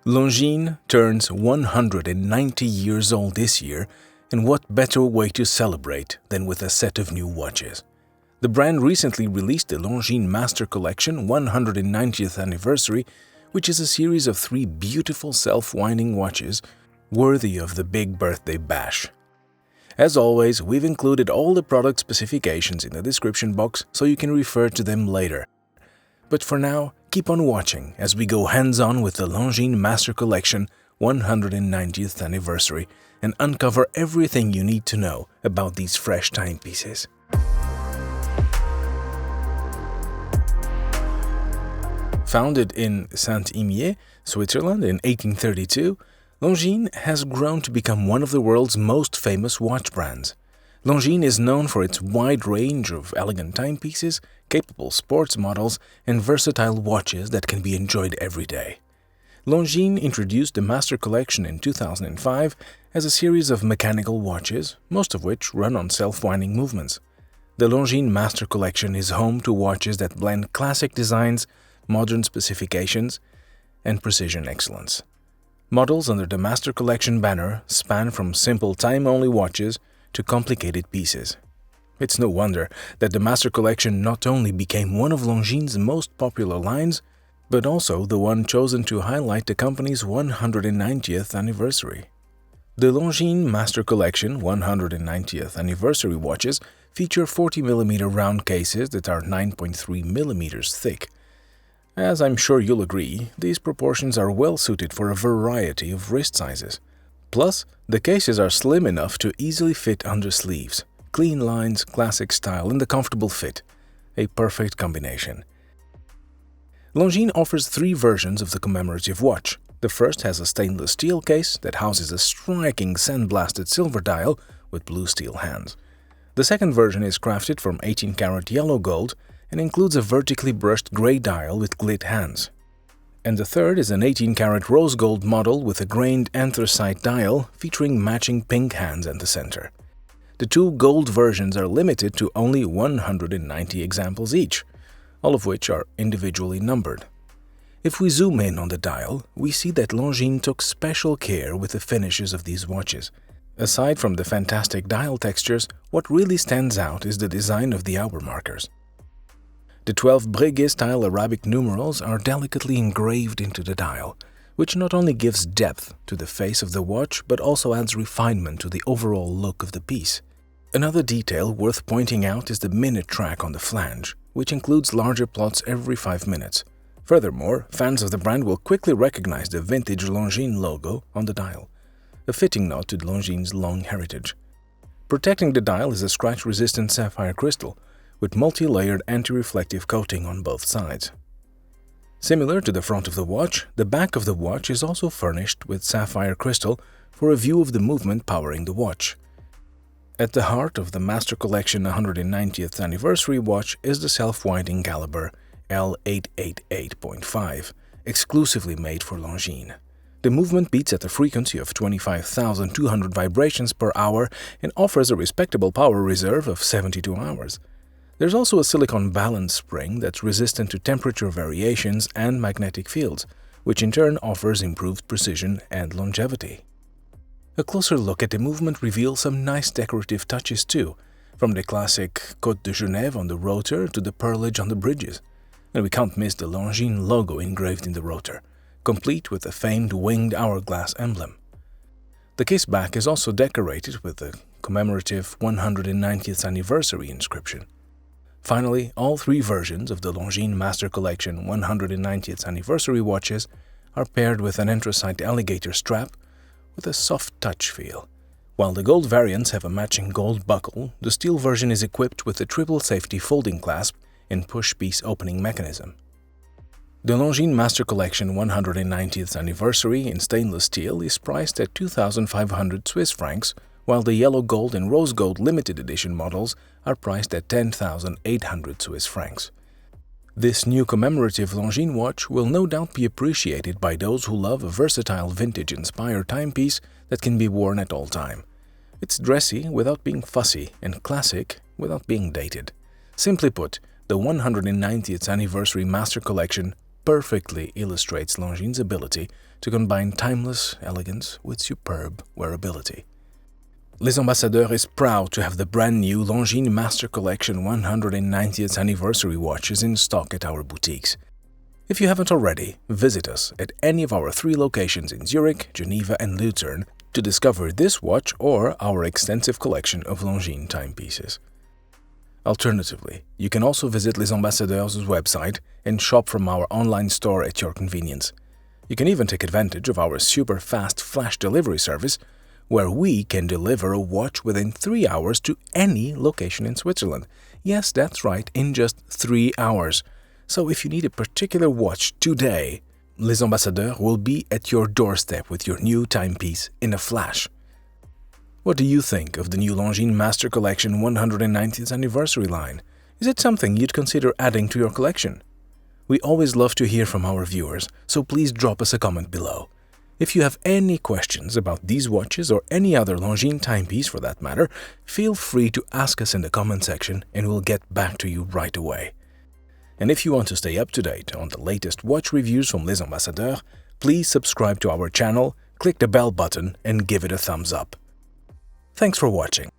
Longines turns 190 years old this year, and what better way to celebrate than with a set of new watches? The brand recently released the Longines Master Collection 190th Anniversary, which is a series of 3 beautiful self-winding watches worthy of the big birthday bash. As always, we've included all the product specifications in the description box so you can refer to them later. But for now, keep on watching as we go hands-on with the Longines Master Collection 190th Anniversary and uncover everything you need to know about these fresh timepieces. Founded in Saint-Imier, Switzerland in 1832, Longines has grown to become one of the world's most famous watch brands. Longines is known for its wide range of elegant timepieces, capable sports models, and versatile watches that can be enjoyed every day. Longines introduced the Master Collection in 2005 as a series of mechanical watches, most of which run on self-winding movements. The Longines Master Collection is home to watches that blend classic designs, modern specifications, and precision excellence. Models under the Master Collection banner span from simple time-only watches to complicated pieces. It's no wonder that the Master Collection not only became one of Longines' most popular lines, but also the one chosen to highlight the company's 190th anniversary. The Longines Master Collection 190th Anniversary watches feature 40mm round cases that are 9.3mm thick. As I'm sure you'll agree, these proportions are well suited for a variety of wrist sizes. Plus, the cases are slim enough to easily fit under sleeves. Clean lines, classic style, and a comfortable fit. A perfect combination. Longines offers 3 versions of the commemorative watch. The first has a stainless steel case that houses a striking sandblasted silver dial with blue steel hands. The second version is crafted from 18-karat yellow gold and includes a vertically brushed gray dial with gilt hands. And the third is an 18-karat rose gold model with a grained anthracite dial featuring matching pink hands at the center. The 2 gold versions are limited to only 190 examples each, all of which are individually numbered. If we zoom in on the dial, we see that Longines took special care with the finishes of these watches. Aside from the fantastic dial textures, what really stands out is the design of the hour markers. The 12 Breguet-style Arabic numerals are delicately engraved into the dial, which not only gives depth to the face of the watch but also adds refinement to the overall look of the piece. Another detail worth pointing out is the minute track on the flange, which includes larger plots every 5 minutes. Furthermore, fans of the brand will quickly recognize the vintage Longines logo on the dial, a fitting nod to Longines' long heritage. Protecting the dial is a scratch-resistant sapphire crystal, with multi-layered anti-reflective coating on both sides. Similar to the front of the watch, the back of the watch is also furnished with sapphire crystal for a view of the movement powering the watch. At the heart of the Master Collection 190th Anniversary watch is the self-winding caliber L888.5, exclusively made for Longines. The movement beats at a frequency of 25,200 vibrations per hour and offers a respectable power reserve of 72 hours. There's also a silicone balance spring that's resistant to temperature variations and magnetic fields, which in turn offers improved precision and longevity. A closer look at the movement reveals some nice decorative touches too, from the classic Côte de Genève on the rotor to the pearlage on the bridges. And we can't miss the Longines logo engraved in the rotor, complete with the famed winged hourglass emblem. The case back is also decorated with the commemorative 190th Anniversary inscription. Finally, all 3 versions of the Longines Master Collection 190th Anniversary watches are paired with an anthracite alligator strap with a soft touch feel. While the gold variants have a matching gold buckle, the steel version is equipped with a triple safety folding clasp and push-piece opening mechanism. The Longines Master Collection 190th Anniversary in stainless steel is priced at 2,500 Swiss francs, while the yellow gold and rose gold limited edition models are priced at 10,800 Swiss francs. This new commemorative Longines watch will no doubt be appreciated by those who love a versatile vintage-inspired timepiece that can be worn at all time. It's dressy without being fussy and classic without being dated. Simply put, the 190th Anniversary Master Collection perfectly illustrates Longines' ability to combine timeless elegance with superb wearability. Les Ambassadeurs is proud to have the brand new Longines Master Collection 190th anniversary watches in stock at our boutiques. If you haven't already, visit us at any of our 3 locations in Zurich, Geneva and Lucerne to discover this watch or our extensive collection of Longines timepieces. Alternatively, you can also visit Les Ambassadeurs' website and shop from our online store at your convenience. You can even take advantage of our super fast flash delivery service, where we can deliver a watch within 3 hours to any location in Switzerland. Yes, that's right, in just 3 hours. So if you need a particular watch today, Les Ambassadeurs will be at your doorstep with your new timepiece in a flash. What do you think of the new Longines Master Collection 190th anniversary line? Is it something you'd consider adding to your collection? We always love to hear from our viewers, so please drop us a comment below. If you have any questions about these watches or any other Longines timepiece for that matter, feel free to ask us in the comment section and we'll get back to you right away. And if you want to stay up to date on the latest watch reviews from Les Ambassadeurs, please subscribe to our channel, click the bell button and give it a thumbs up. Thanks for watching.